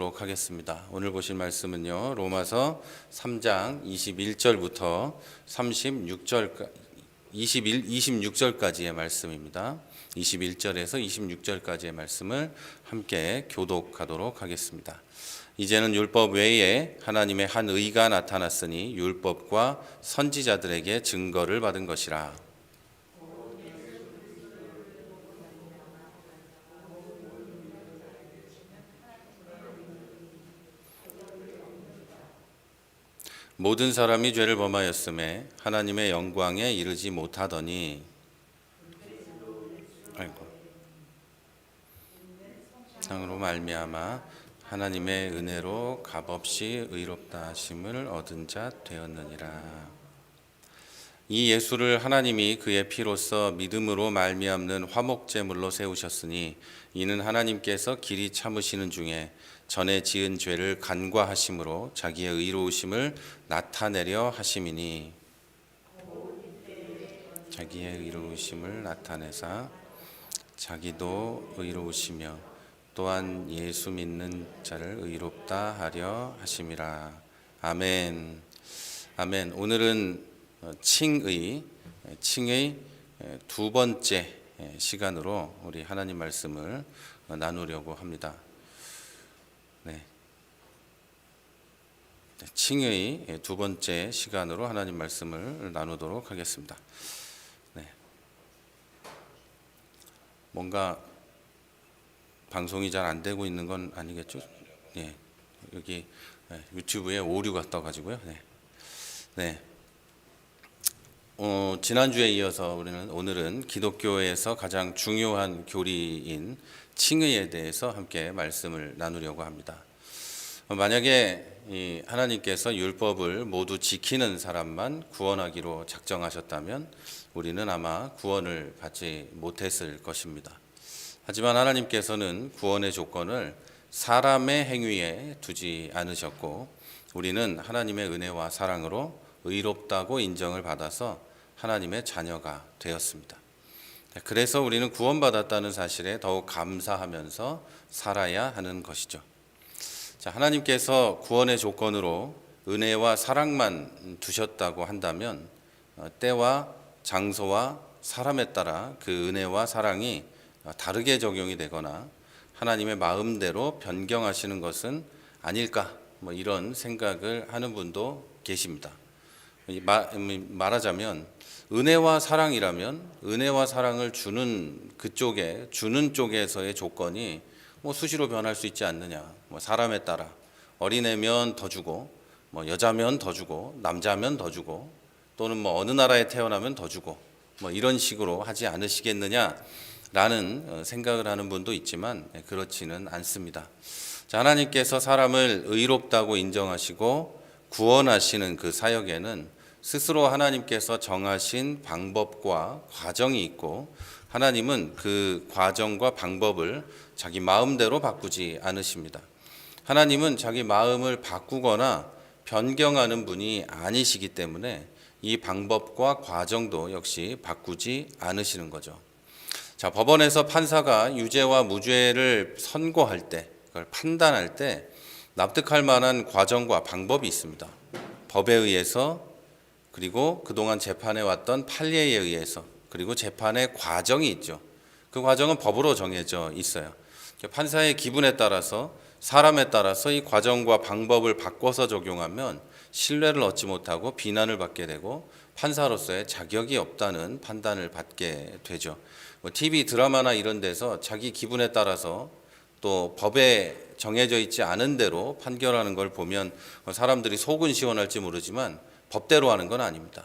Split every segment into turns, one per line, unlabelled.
하겠습니다. 오늘 보실 말씀은요, 로마서 3장 21절부터 26절까지의 말씀입니다. 21절에서 26절까지의 말씀을 함께 교독하도록 하겠습니다. 이제는 율법 외에 하나님의 한 의가 나타났으니 율법과 선지자들에게 증거를 받은 것이라. 모든 사람이 죄를 범하였음에 하나님의 영광에 이르지 못하더니 상으로 말미암아 하나님의 은혜로 값없이 의롭다 하심을 얻은 자 되었느니라. 이 예수를 하나님이 그의 피로써 믿음으로 말미암는 화목제물로 세우셨으니 이는 하나님께서 길이 참으시는 중에 전에 지은 죄를 간과하심으로 자기의 의로우심을 나타내려 하심이니, 자기의 의로우심을 나타내사 자기도 의로우시며 또한 예수 믿는 자를 의롭다 하려 하심이라. 아멘. 아멘. 오늘은 칭의 두 번째 시간으로 우리 하나님 말씀을 나누려고 합니다. 칭의 두 번째 시간으로 하나님 말씀을 나누도록 하겠습니다. 뭔가 방송이 잘 안 되고 있는 건 아니겠죠? 여기 유튜브에 오류가 떠가지고요. 지난주에 이어서 우리는 오늘은 기독교에서 가장 중요한 교리인 칭의에 대해서 함께 말씀을 나누려고 합니다. 만약에 하나님께서 율법을 모두 지키는 사람만 구원하기로 작정하셨다면 우리는 아마 구원을 받지 못했을 것입니다. 하지만 하나님께서는 구원의 조건을 사람의 행위에 두지 않으셨고 우리는 하나님의 은혜와 사랑으로 의롭다고 인정을 받아서 하나님의 자녀가 되었습니다. 그래서 우리는 구원받았다는 사실에 더욱 감사하면서 살아야 하는 것이죠. 하나님께서 구원의 조건으로 은혜와 사랑만 두셨다고 한다면 때와 장소와 사람에 따라 그 은혜와 사랑이 다르게 적용이 되거나 하나님의 마음대로 변경하시는 것은 아닐까, 이런 생각을 하는 분도 계십니다. 말하자면 은혜와 사랑이라면 은혜와 사랑을 주는 쪽에서의 조건이 수시로 변할 수 있지 않느냐. 사람에 따라 어린애면 더 주고, 여자면 더 주고, 남자면 더 주고, 또는 어느 나라에 태어나면 더 주고, 이런 식으로 하지 않으시겠느냐라는 생각을 하는 분도 있지만 그렇지는 않습니다. 하나님께서 사람을 의롭다고 인정하시고 구원하시는 그 사역에는 스스로 하나님께서 정하신 방법과 과정이 있고 하나님은 그 과정과 방법을 자기 마음대로 바꾸지 않으십니다. 하나님은 자기 마음을 바꾸거나 변경하는 분이 아니시기 때문에 이 방법과 과정도 역시 바꾸지 않으시는 거죠. 법원에서 판사가 유죄와 무죄를 선고할 때, 그걸 판단할 때 납득할 만한 과정과 방법이 있습니다. 법에 의해서, 그리고 그동안 재판해 왔던 판례에 의해서, 그리고 재판의 과정이 있죠. 그 과정은 법으로 정해져 있어요. 판사의 기분에 따라서, 사람에 따라서 이 과정과 방법을 바꿔서 적용하면 신뢰를 얻지 못하고 비난을 받게 되고 판사로서의 자격이 없다는 판단을 받게 되죠. TV 드라마나 이런 데서 자기 기분에 따라서 또 법에 정해져 있지 않은 대로 판결하는 걸 보면 사람들이 속은 시원할지 모르지만 법대로 하는 건 아닙니다.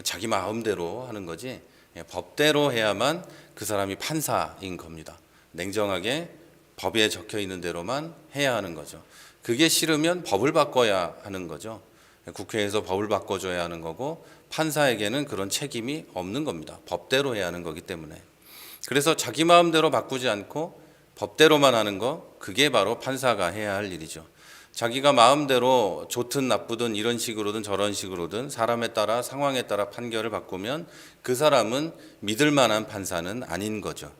자기 마음대로 하는 거지 법대로 해야만 그 사람이 판사인 겁니다. 냉정하게 법에 적혀 있는 대로만 해야 하는 거죠. 그게 싫으면 법을 바꿔야 하는 거죠. 국회에서 법을 바꿔줘야 하는 거고 판사에게는 그런 책임이 없는 겁니다. 법대로 해야 하는 거기 때문에. 그래서 자기 마음대로 바꾸지 않고 법대로만 하는 거, 그게 바로 판사가 해야 할 일이죠. 자기가 마음대로 좋든 나쁘든 이런 식으로든 저런 식으로든 사람에 따라 상황에 따라 판결을 바꾸면 그 사람은 믿을 만한 판사는 아닌 거죠.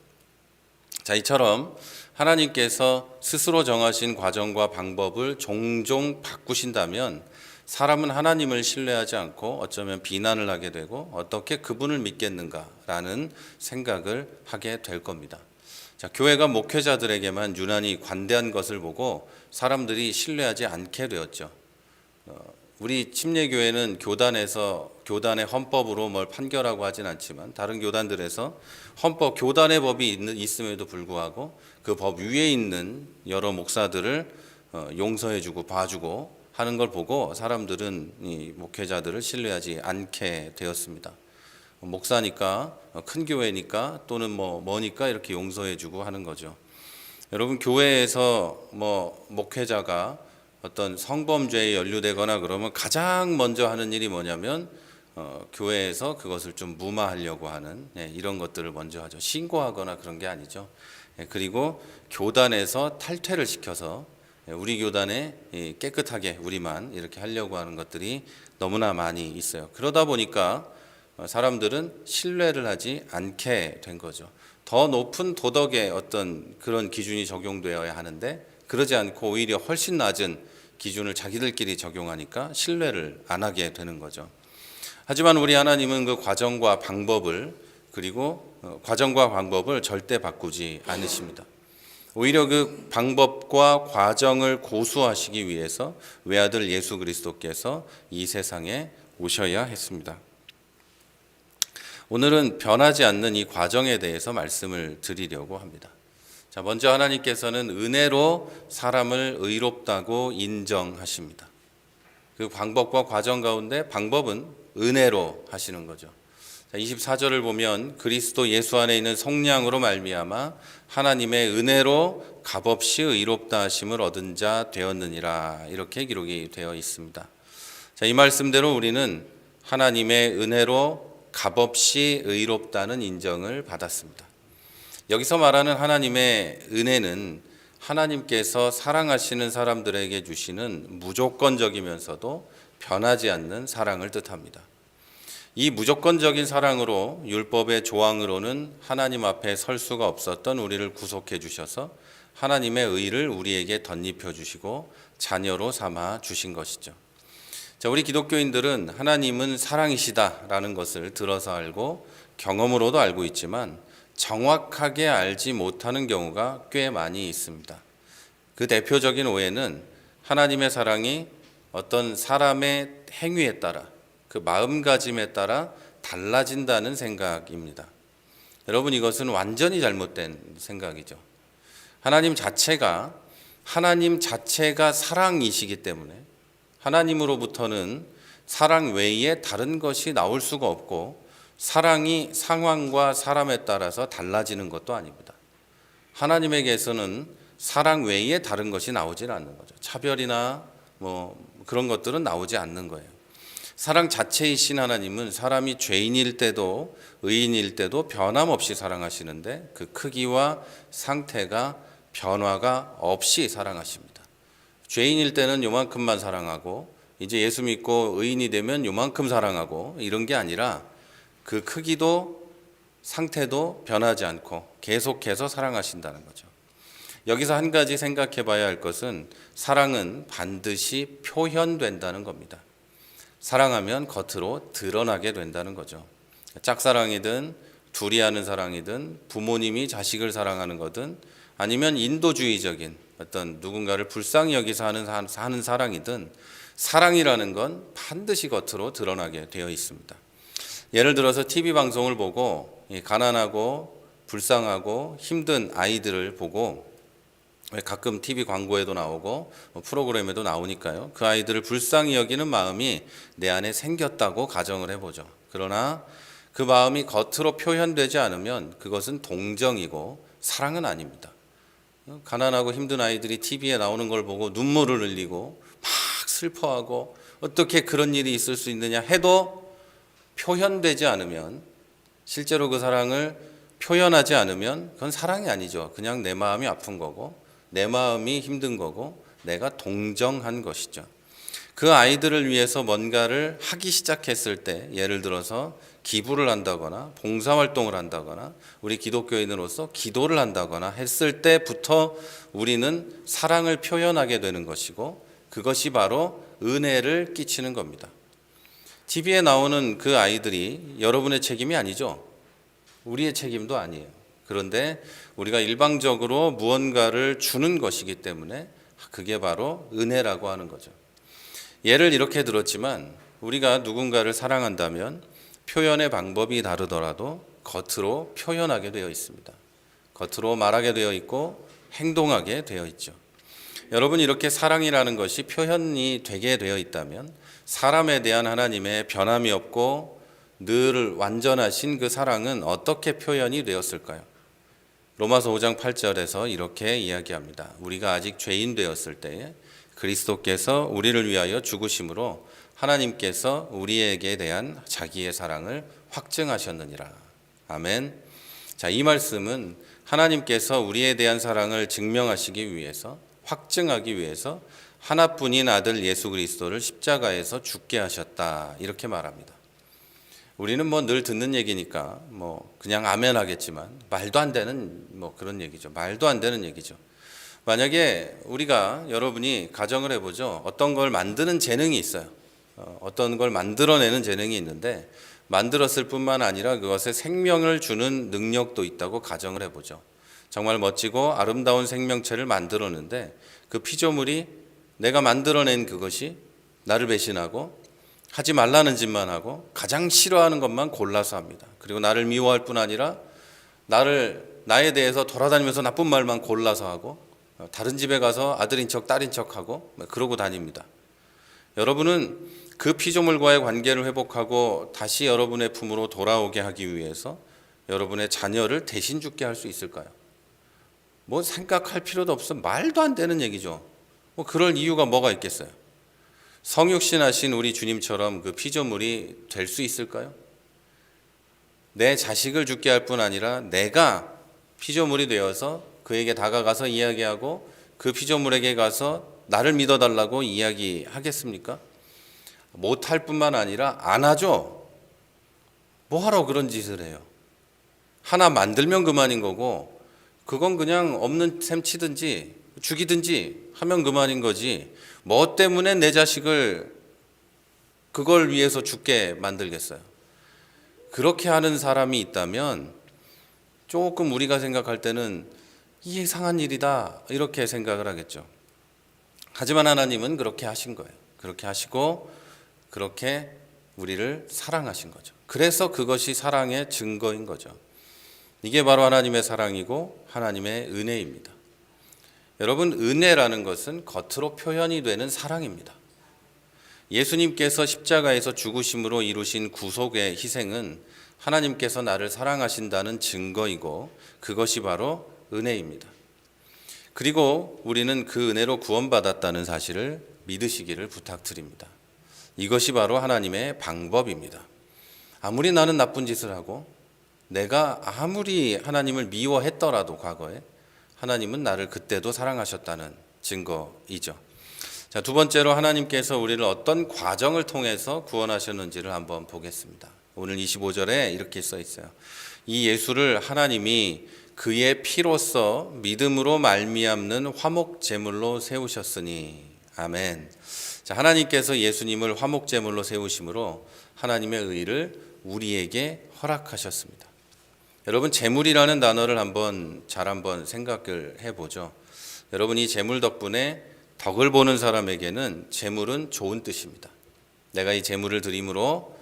이처럼 하나님께서 스스로 정하신 과정과 방법을 종종 바꾸신다면 사람은 하나님을 신뢰하지 않고 어쩌면 비난을 하게 되고 어떻게 그분을 믿겠는가라는 생각을 하게 될 겁니다. 자, 교회가 목회자들에게만 유난히 관대한 것을 보고 사람들이 신뢰하지 않게 되었죠. 우리 침례교회는 교단의 헌법으로 뭘 판결하고 하진 않지만 다른 교단들에서 교단의 법이 있음에도 불구하고 그 법 위에 있는 여러 목사들을 용서해주고 봐주고 하는 걸 보고 사람들은 이 목회자들을 신뢰하지 않게 되었습니다. 목사니까 큰 교회니까 또는 뭐니까 이렇게 용서해주고 하는 거죠. 여러분, 교회에서 목회자가 어떤 성범죄에 연루되거나 그러면 가장 먼저 하는 일이 뭐냐면 교회에서 그것을 좀 무마하려고 하는 이런 것들을 먼저 하죠. 신고하거나 그런 게 아니죠. 그리고 교단에서 탈퇴를 시켜서 우리 교단에 깨끗하게 우리만 이렇게 하려고 하는 것들이 너무나 많이 있어요. 그러다 보니까 사람들은 신뢰를 하지 않게 된 거죠. 더 높은 도덕의 어떤 그런 기준이 적용되어야 하는데 그러지 않고 오히려 훨씬 낮은 기준을 자기들끼리 적용하니까 신뢰를 안 하게 되는 거죠. 하지만 우리 하나님은 그 과정과 방법을 절대 바꾸지 않으십니다. 오히려 그 방법과 과정을 고수하시기 위해서 외아들 예수 그리스도께서 이 세상에 오셔야 했습니다. 오늘은 변하지 않는 이 과정에 대해서 말씀을 드리려고 합니다. 자, 먼저 하나님께서는 은혜로 사람을 의롭다고 인정하십니다. 그 방법과 과정 가운데 방법은 은혜로 하시는 거죠. 자, 24절을 보면 그리스도 예수 안에 있는 성령으로 말미암아 하나님의 은혜로 값없이 의롭다 하심을 얻은 자 되었느니라, 이렇게 기록이 되어 있습니다. 자, 이 말씀대로 우리는 하나님의 은혜로 값없이 의롭다는 인정을 받았습니다. 여기서 말하는 하나님의 은혜는 하나님께서 사랑하시는 사람들에게 주시는 무조건적이면서도 변하지 않는 사랑을 뜻합니다. 이 무조건적인 사랑으로 율법의 조항으로는 하나님 앞에 설 수가 없었던 우리를 구속해 주셔서 하나님의 의를 우리에게 덧입혀 주시고 자녀로 삼아 주신 것이죠. 자, 우리 기독교인들은 하나님은 사랑이시다라는 것을 들어서 알고 경험으로도 알고 있지만 정확하게 알지 못하는 경우가 꽤 많이 있습니다. 그 대표적인 오해는 하나님의 사랑이 어떤 사람의 행위에 따라, 그 마음가짐에 따라 달라진다는 생각입니다. 여러분, 이것은 완전히 잘못된 생각이죠. 하나님 자체가 사랑이시기 때문에 하나님으로부터는 사랑 외에 다른 것이 나올 수가 없고 사랑이 상황과 사람에 따라서 달라지는 것도 아닙니다. 하나님에게서는 사랑 외에 다른 것이 나오질 않는 거죠. 차별이나 그런 것들은 나오지 않는 거예요. 사랑 자체이신 하나님은 사람이 죄인일 때도 의인일 때도 변함없이 사랑하시는데 그 크기와 상태가 변화가 없이 사랑하십니다. 죄인일 때는 요만큼만 사랑하고 이제 예수 믿고 의인이 되면 요만큼 사랑하고 이런 게 아니라 그 크기도 상태도 변하지 않고 계속해서 사랑하신다는 거죠. 여기서 한 가지 생각해 봐야 할 것은 사랑은 반드시 표현된다는 겁니다. 사랑하면 겉으로 드러나게 된다는 거죠. 짝사랑이든 둘이 하는 사랑이든 부모님이 자식을 사랑하는 거든 아니면 인도주의적인 어떤 누군가를 불쌍히 여기서 하는 사랑이든 사랑이라는 건 반드시 겉으로 드러나게 되어 있습니다. 예를 들어서 TV 방송을 보고 가난하고 불쌍하고 힘든 아이들을 보고 가끔 TV 광고에도 나오고 프로그램에도 나오니까요. 그 아이들을 불쌍히 여기는 마음이 내 안에 생겼다고 가정을 해보죠. 그러나 그 마음이 겉으로 표현되지 않으면 그것은 동정이고 사랑은 아닙니다. 가난하고 힘든 아이들이 TV에 나오는 걸 보고 눈물을 흘리고 막 슬퍼하고 어떻게 그런 일이 있을 수 있느냐 해도 표현되지 않으면, 실제로 그 사랑을 표현하지 않으면 그건 사랑이 아니죠. 그냥 내 마음이 아픈 거고 내 마음이 힘든 거고 내가 동정한 것이죠. 그 아이들을 위해서 뭔가를 하기 시작했을 때, 예를 들어서 기부를 한다거나 봉사활동을 한다거나 우리 기독교인으로서 기도를 한다거나 했을 때부터 우리는 사랑을 표현하게 되는 것이고, 그것이 바로 은혜를 끼치는 겁니다. TV에 나오는 그 아이들이 여러분의 책임이 아니죠. 우리의 책임도 아니에요. 그런데 우리가 일방적으로 무언가를 주는 것이기 때문에 그게 바로 은혜라고 하는 거죠. 예를 이렇게 들었지만, 우리가 누군가를 사랑한다면 표현의 방법이 다르더라도 겉으로 표현하게 되어 있습니다. 겉으로 말하게 되어 있고 행동하게 되어 있죠. 여러분, 이렇게 사랑이라는 것이 표현이 되게 되어 있다면 사람에 대한 하나님의 변함이 없고 늘 완전하신 그 사랑은 어떻게 표현이 되었을까요? 로마서 5장 8절에서 이렇게 이야기합니다. 우리가 아직 죄인 되었을 때에 그리스도께서 우리를 위하여 죽으심으로 하나님께서 우리에게 대한 자기의 사랑을 확증하셨느니라. 아멘. 자, 이 말씀은 하나님께서 우리에 대한 사랑을 증명하시기 위해서, 확증하기 위해서 하나뿐인 아들 예수 그리스도를 십자가에서 죽게 하셨다, 이렇게 말합니다. 우리는 늘 듣는 얘기니까 그냥 아멘 하겠지만 말도 안 되는 그런 얘기죠. 말도 안 되는 얘기죠. 만약에 여러분이 가정을 해보죠. 어떤 걸 만드는 재능이 있어요. 어떤 걸 만들어내는 재능이 있는데, 만들었을 뿐만 아니라 그것에 생명을 주는 능력도 있다고 가정을 해보죠. 정말 멋지고 아름다운 생명체를 만들었는데 그 피조물이, 내가 만들어낸 그것이 나를 배신하고 하지 말라는 짓만 하고 가장 싫어하는 것만 골라서 합니다. 그리고 나를 미워할 뿐 아니라 나에 대해서 돌아다니면서 나쁜 말만 골라서 하고, 다른 집에 가서 아들인 척 딸인 척하고 그러고 다닙니다. 여러분은 그 피조물과의 관계를 회복하고 다시 여러분의 품으로 돌아오게 하기 위해서 여러분의 자녀를 대신 죽게 할 수 있을까요? 생각할 필요도 없어. 말도 안 되는 얘기죠. 그럴 이유가 뭐가 있겠어요? 성육신하신 우리 주님처럼 그 피조물이 될 수 있을까요? 내 자식을 죽게 할 뿐 아니라 내가 피조물이 되어서 그에게 다가가서 이야기하고 그 피조물에게 가서 나를 믿어달라고 이야기하겠습니까? 못할 뿐만 아니라 안 하죠. 뭐하러 그런 짓을 해요? 하나 만들면 그만인 거고, 그건 그냥 없는 셈 치든지 죽이든지 하면 그만인 거지, 뭐 때문에 내 자식을 그걸 위해서 죽게 만들겠어요? 그렇게 하는 사람이 있다면 조금 우리가 생각할 때는 이상한 일이다, 이렇게 생각을 하겠죠. 하지만 하나님은 그렇게 하신 거예요. 그렇게 하시고 그렇게 우리를 사랑하신 거죠. 그래서 그것이 사랑의 증거인 거죠. 이게 바로 하나님의 사랑이고 하나님의 은혜입니다. 여러분, 은혜라는 것은 겉으로 표현이 되는 사랑입니다. 예수님께서 십자가에서 죽으심으로 이루신 구속의 희생은 하나님께서 나를 사랑하신다는 증거이고, 그것이 바로 은혜입니다. 그리고 우리는 그 은혜로 구원받았다는 사실을 믿으시기를 부탁드립니다. 이것이 바로 하나님의 방법입니다. 아무리 나는 나쁜 짓을 하고 내가 아무리 하나님을 미워했더라도 과거에 하나님은 나를 그때도 사랑하셨다는 증거이죠. 자, 두 번째로 하나님께서 우리를 어떤 과정을 통해서 구원하셨는지를 한번 보겠습니다. 오늘 25절에 이렇게 써 있어요. 이 예수를 하나님이 그의 피로써 믿음으로 말미암는 화목 제물로 세우셨으니. 아멘. 자, 하나님께서 예수님을 화목 제물로 세우심으로 하나님의 의를 우리에게 허락하셨습니다. 여러분, 제물이라는 단어를 한번 생각을 해보죠. 여러분, 이 제물 덕분에 덕을 보는 사람에게는 제물은 좋은 뜻입니다. 내가 이 제물을 드림으로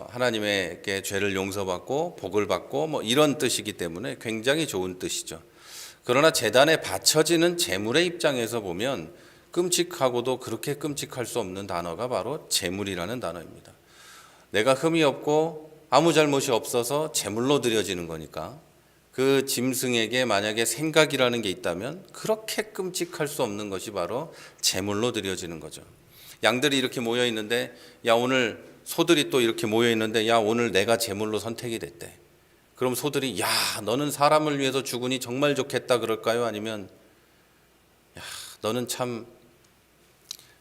하나님에게 죄를 용서받고 복을 받고 이런 뜻이기 때문에 굉장히 좋은 뜻이죠. 그러나 제단에 바쳐지는 제물의 입장에서 보면 끔찍하고도 그렇게 끔찍할 수 없는 단어가 바로 제물이라는 단어입니다. 내가 흠이 없고 아무 잘못이 없어서 제물로 드려지는 거니까, 그 짐승에게 만약에 생각이라는 게 있다면 그렇게 끔찍할 수 없는 것이 바로 제물로 드려지는 거죠. 양들이 이렇게 모여 있는데, 오늘 소들이 또 이렇게 모여 있는데, 오늘 내가 제물로 선택이 됐대. 그럼 소들이 너는 사람을 위해서 죽으니 정말 좋겠다 그럴까요? 아니면 너는 참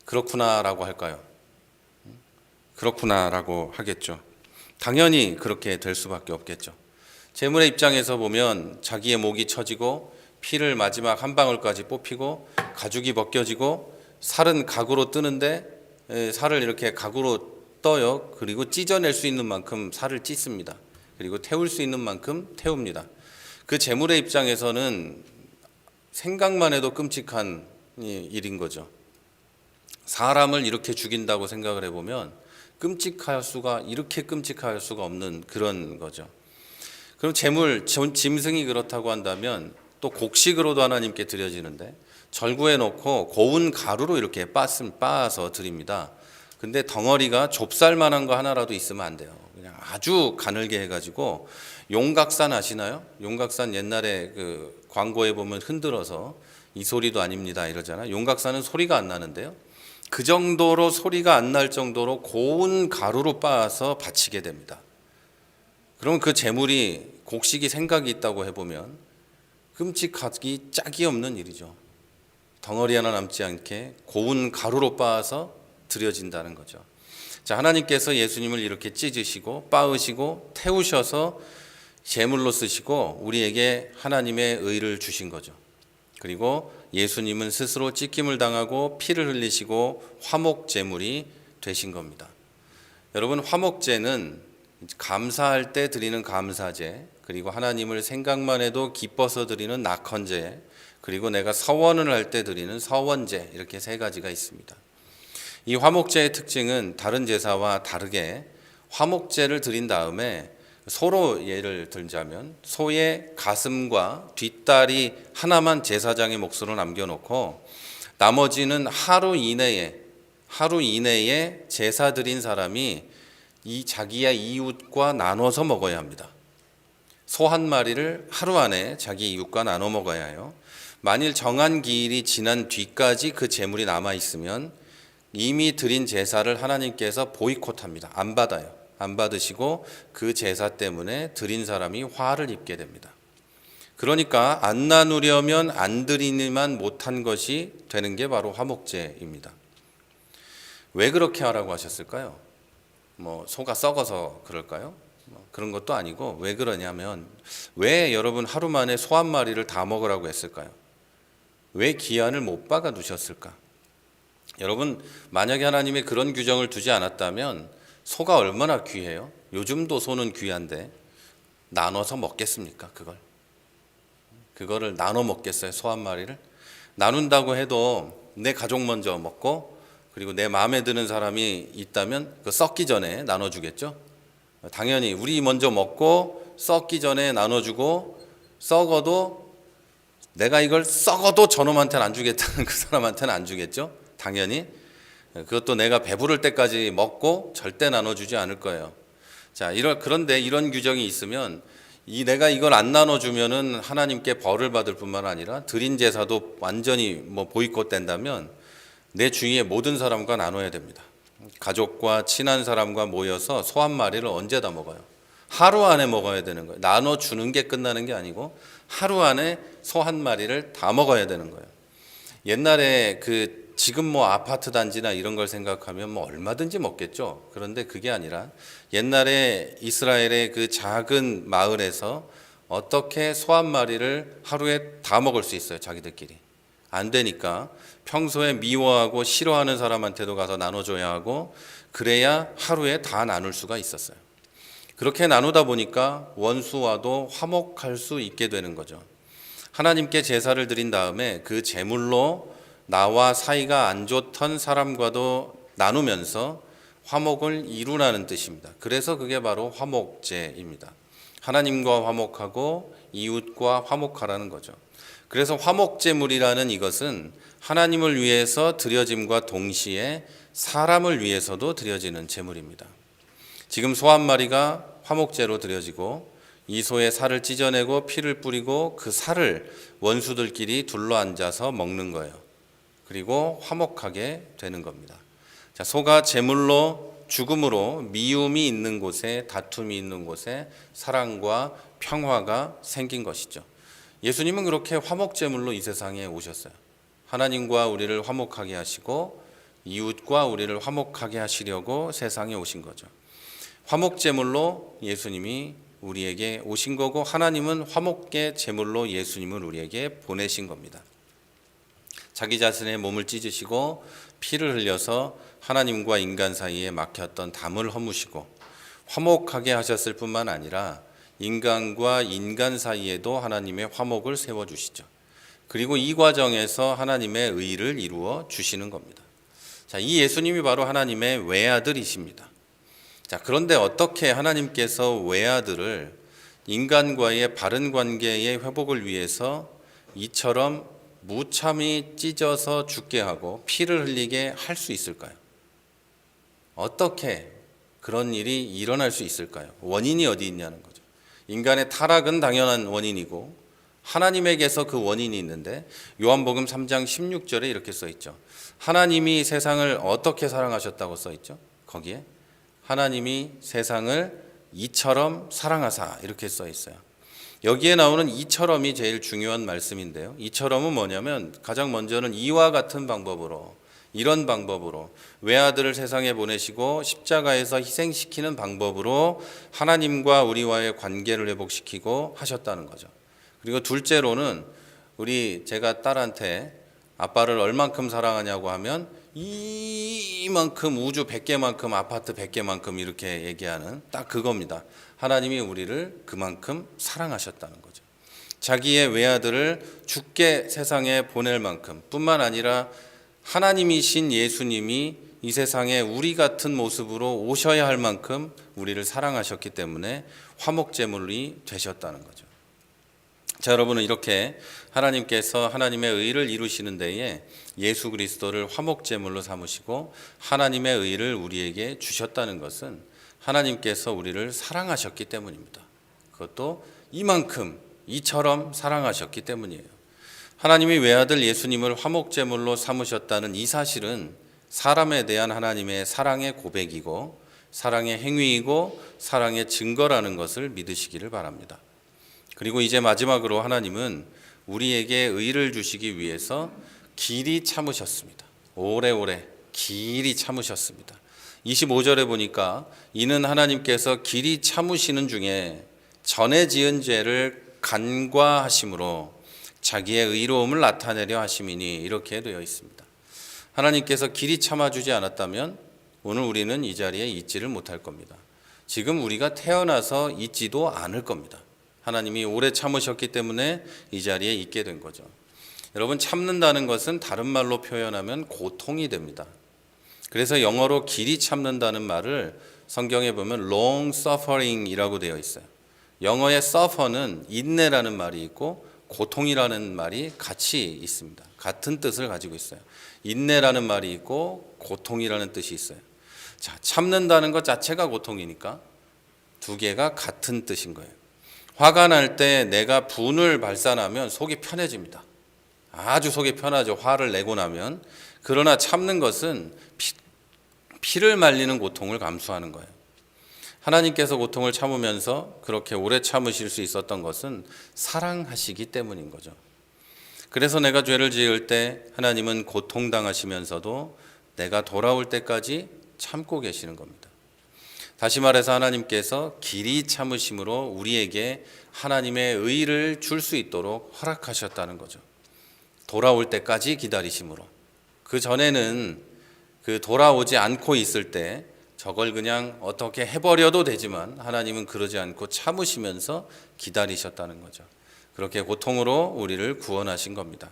그렇구나라고 할까요? 그렇구나라고 하겠죠. 당연히 그렇게 될 수밖에 없겠죠. 제물의 입장에서 보면 자기의 목이 쳐지고 피를 마지막 한 방울까지 뽑히고 가죽이 벗겨지고 살은 각으로 뜨는데 살을 이렇게 각으로 떠요. 그리고 찢어낼 수 있는 만큼 살을 찢습니다. 그리고 태울 수 있는 만큼 태웁니다. 그 제물의 입장에서는 생각만 해도 끔찍한 일인 거죠. 사람을 이렇게 죽인다고 생각을 해보면 이렇게 끔찍할 수가 없는 그런 거죠. 그럼 짐승이 그렇다고 한다면 또 곡식으로도 하나님께 드려지는데 절구해 놓고 고운 가루로 이렇게 빻아서 드립니다. 근데 덩어리가 좁쌀만한 거 하나라도 있으면 안 돼요. 그냥 아주 가늘게 해가지고 용각산 아시나요? 용각산 옛날에 그 광고에 보면 흔들어서 이 소리도 아닙니다 이러잖아요. 용각산은 소리가 안 나는데요. 그 정도로 소리가 안 날 정도로 고운 가루로 빻아서 바치게 됩니다. 그럼 그 제물이 곡식이 생각이 있다고 해보면 끔찍하기 짝이 없는 일이죠. 덩어리 하나 남지 않게 고운 가루로 빻아서 드려진다는 거죠. 자, 하나님께서 예수님을 이렇게 찢으시고 빻으시고 태우셔서 제물로 쓰시고 우리에게 하나님의 의를 주신 거죠. 그리고 예수님은 스스로 찢김을 당하고 피를 흘리시고 화목 제물이 되신 겁니다. 여러분, 화목제는 감사할 때 드리는 감사제, 그리고 하나님을 생각만 해도 기뻐서 드리는 낙헌제, 그리고 내가 서원을 할 때 드리는 서원제, 이렇게 세 가지가 있습니다. 이 화목제의 특징은 다른 제사와 다르게 화목제를 드린 다음에 소로 예를 들자면 소의 가슴과 뒷다리 하나만 제사장의 몫으로 남겨놓고 나머지는 하루 이내에 제사 드린 사람이 이 자기의 이웃과 나눠서 먹어야 합니다. 소 한 마리를 하루 안에 자기 이웃과 나눠 먹어야 해요. 만일 정한 기일이 지난 뒤까지 그 제물이 남아 있으면 이미 드린 제사를 하나님께서 보이콧합니다. 안 받아요. 안 받으시고 그 제사 때문에 드린 사람이 화를 입게 됩니다. 그러니까 안 나누려면 안 드리니만 못한 것이 되는 게 바로 화목제입니다. 왜 그렇게 하라고 하셨을까요? 소가 썩어서 그럴까요? 그런 것도 아니고 왜 그러냐면 왜 여러분 하루 만에 소 한 마리를 다 먹으라고 했을까요? 왜 기한을 못 박아 두셨을까? 여러분, 만약에 하나님이 그런 규정을 두지 않았다면 소가 얼마나 귀해요? 요즘도 소는 귀한데 나눠서 먹겠습니까? 그거를 나눠 먹겠어요? 소 한 마리를? 나눈다고 해도 내 가족 먼저 먹고 그리고 내 마음에 드는 사람이 있다면 그 썩기 전에 나눠주겠죠? 당연히 우리 먼저 먹고 썩기 전에 나눠주고 썩어도 내가 이걸 썩어도 저놈한테는 안 주겠다는 그 사람한테는 안 주겠죠? 당연히. 그것도 내가 배부를 때까지 먹고 절대 나눠주지 않을 거예요. 자, 그런데 이런 규정이 있으면 내가 이걸 안 나눠주면은 하나님께 벌을 받을 뿐만 아니라 드린 제사도 완전히 보이콧된다면 내 주위의 모든 사람과 나눠야 됩니다. 가족과 친한 사람과 모여서 소 한 마리를 언제 다 먹어요? 하루 안에 먹어야 되는 거예요. 나눠주는 게 끝나는 게 아니고 하루 안에 소 한 마리를 다 먹어야 되는 거예요. 옛날에 지금 아파트 단지나 이런 걸 생각하면 얼마든지 먹겠죠. 그런데 그게 아니라 옛날에 이스라엘의 그 작은 마을에서 어떻게 소 한 마리를 하루에 다 먹을 수 있어요, 자기들끼리. 안 되니까 평소에 미워하고 싫어하는 사람한테도 가서 나눠줘야 하고 그래야 하루에 다 나눌 수가 있었어요. 그렇게 나누다 보니까 원수와도 화목할 수 있게 되는 거죠. 하나님께 제사를 드린 다음에 그 제물로 나와 사이가 안 좋던 사람과도 나누면서 화목을 이루라는 뜻입니다. 그래서 그게 바로 화목제입니다. 하나님과 화목하고 이웃과 화목하라는 거죠. 그래서 화목제물이라는 이것은 하나님을 위해서 드려짐과 동시에 사람을 위해서도 드려지는 제물입니다. 지금 소 한 마리가 화목제로 드려지고 이 소의 살을 찢어내고 피를 뿌리고 그 살을 원수들끼리 둘러앉아서 먹는 거예요. 그리고 화목하게 되는 겁니다. 자, 소가 제물로 죽음으로 미움이 있는 곳에, 다툼이 있는 곳에 사랑과 평화가 생긴 것이죠. 예수님은 그렇게 화목제물로 이 세상에 오셨어요. 하나님과 우리를 화목하게 하시고 이웃과 우리를 화목하게 하시려고 세상에 오신 거죠. 화목 제물로 예수님이 우리에게 오신 거고, 하나님은 화목의 제물로 예수님을 우리에게 보내신 겁니다. 자기 자신의 몸을 찢으시고 피를 흘려서 하나님과 인간 사이에 막혔던 담을 허무시고 화목하게 하셨을 뿐만 아니라 인간과 인간 사이에도 하나님의 화목을 세워주시죠. 그리고 이 과정에서 하나님의 의를 이루어 주시는 겁니다. 자, 이 예수님이 바로 하나님의 외아들이십니다. 자, 그런데 어떻게 하나님께서 외아들을 인간과의 바른 관계의 회복을 위해서 이처럼 무참히 찢어서 죽게 하고 피를 흘리게 할 수 있을까요? 어떻게 그런 일이 일어날 수 있을까요? 원인이 어디 있냐는 거죠. 인간의 타락은 당연한 원인이고 하나님에게서 그 원인이 있는데, 요한복음 3장 16절에 이렇게 써 있죠. 하나님이 세상을 어떻게 사랑하셨다고 써 있죠? 거기에 하나님이 세상을 이처럼 사랑하사 이렇게 써 있어요. 여기에 나오는 이처럼이 제일 중요한 말씀인데요. 이처럼은 뭐냐면 가장 먼저는 이와 같은 방법으로, 이런 방법으로 외아들을 세상에 보내시고 십자가에서 희생시키는 방법으로 하나님과 우리와의 관계를 회복시키고 하셨다는 거죠. 그리고 둘째로는 제가 딸한테 아빠를 얼만큼 사랑하냐고 하면 이만큼, 우주 100개만큼, 아파트 100개만큼 이렇게 얘기하는 딱 그겁니다. 하나님이 우리를 그만큼 사랑하셨다는 거죠. 자기의 외아들을 죽게 세상에 보낼 만큼 뿐만 아니라 하나님이신 예수님이 이 세상에 우리 같은 모습으로 오셔야 할 만큼 우리를 사랑하셨기 때문에 화목제물이 되셨다는 거죠. 자, 여러분은 이렇게 하나님께서 하나님의 의를 이루시는 데에 예수 그리스도를 화목제물로 삼으시고 하나님의 의를 우리에게 주셨다는 것은 하나님께서 우리를 사랑하셨기 때문입니다. 그것도 이만큼, 이처럼 사랑하셨기 때문이에요. 하나님이 외아들 예수님을 화목제물로 삼으셨다는 이 사실은 사람에 대한 하나님의 사랑의 고백이고 사랑의 행위이고 사랑의 증거라는 것을 믿으시기를 바랍니다. 그리고 이제 마지막으로 하나님은 우리에게 의를 주시기 위해서 길이 참으셨습니다. 오래오래 길이 참으셨습니다. 25절에 보니까 이는 하나님께서 길이 참으시는 중에 전에 지은 죄를 간과하심으로 자기의 의로움을 나타내려 하심이니 이렇게 되어 있습니다. 하나님께서 길이 참아주지 않았다면 오늘 우리는 이 자리에 있지를 못할 겁니다. 지금 우리가 태어나서 있지도 않을 겁니다. 하나님이 오래 참으셨기 때문에 이 자리에 있게 된 거죠. 여러분, 참는다는 것은 다른 말로 표현하면 고통이 됩니다. 그래서 영어로 길이 참는다는 말을 성경에 보면 long suffering이라고 되어 있어요. 영어의 suffer는 인내라는 말이 있고 고통이라는 말이 같이 있습니다. 같은 뜻을 가지고 있어요. 인내라는 말이 있고 고통이라는 뜻이 있어요. 자, 참는다는 것 자체가 고통이니까 두 개가 같은 뜻인 거예요. 화가 날 때 내가 분을 발산하면 속이 편해집니다. 아주 속이 편하죠. 화를 내고 나면. 그러나 참는 것은 피를 말리는 고통을 감수하는 거예요. 하나님께서 고통을 참으면서 그렇게 오래 참으실 수 있었던 것은 사랑하시기 때문인 거죠. 그래서 내가 죄를 지을 때 하나님은 고통당하시면서도 내가 돌아올 때까지 참고 계시는 겁니다. 다시 말해서 하나님께서 길이 참으심으로 우리에게 하나님의 의를 줄 수 있도록 허락하셨다는 거죠. 돌아올 때까지 기다리심으로. 그 전에는 그 돌아오지 않고 있을 때 저걸 그냥 어떻게 해버려도 되지만 하나님은 그러지 않고 참으시면서 기다리셨다는 거죠. 그렇게 고통으로 우리를 구원하신 겁니다.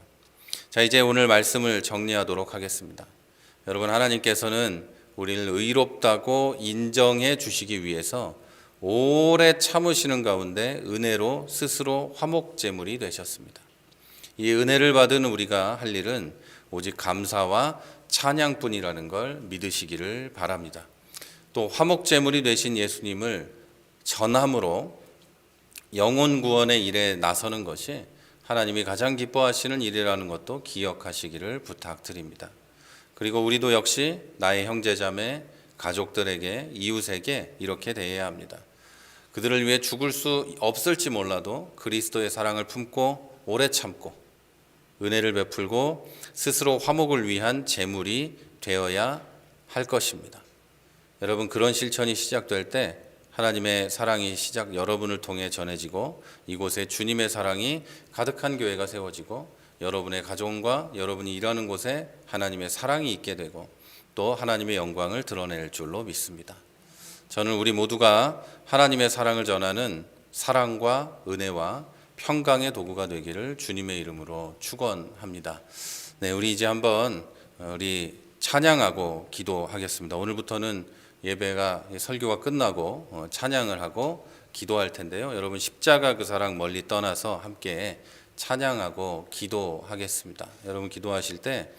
자, 이제 오늘 말씀을 정리하도록 하겠습니다. 여러분, 하나님께서는 우리를 의롭다고 인정해 주시기 위해서 오래 참으시는 가운데 은혜로 스스로 화목제물이 되셨습니다. 이 은혜를 받은 우리가 할 일은 오직 감사와 찬양뿐이라는 걸 믿으시기를 바랍니다. 또 화목제물이 되신 예수님을 전함으로 영혼 구원의 일에 나서는 것이 하나님이 가장 기뻐하시는 일이라는 것도 기억하시기를 부탁드립니다. 그리고 우리도 역시 나의 형제자매, 가족들에게, 이웃에게 이렇게 대해야 합니다. 그들을 위해 죽을 수 없을지 몰라도 그리스도의 사랑을 품고 오래 참고 은혜를 베풀고 스스로 화목을 위한 제물이 되어야 할 것입니다. 여러분, 그런 실천이 시작될 때 하나님의 사랑이 여러분을 통해 전해지고 이곳에 주님의 사랑이 가득한 교회가 세워지고 여러분의 가정과 여러분이 일하는 곳에 하나님의 사랑이 있게 되고 또 하나님의 영광을 드러낼 줄로 믿습니다. 저는 우리 모두가 하나님의 사랑을 전하는 사랑과 은혜와 평강의 도구가 되기를 주님의 이름으로 축원합니다. 네, 우리 이제 한번 우리 찬양하고 기도하겠습니다. 오늘부터는 예배가 설교가 끝나고 찬양을 하고 기도할 텐데요. 여러분, 십자가 그 사랑 멀리 떠나서 함께 찬양하고 기도하겠습니다. 여러분, 기도하실 때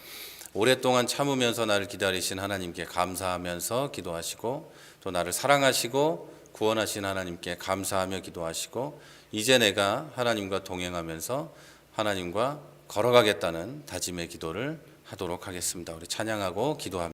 오랫동안 참으면서 나를 기다리신 하나님께 감사하면서 기도하시고 또 나를 사랑하시고 구원하신 하나님께 감사하며 기도하시고 이제 내가 하나님과 동행하면서 하나님과 걸어가겠다는 다짐의 기도를 하도록 하겠습니다. 우리 찬양하고 기도합니다.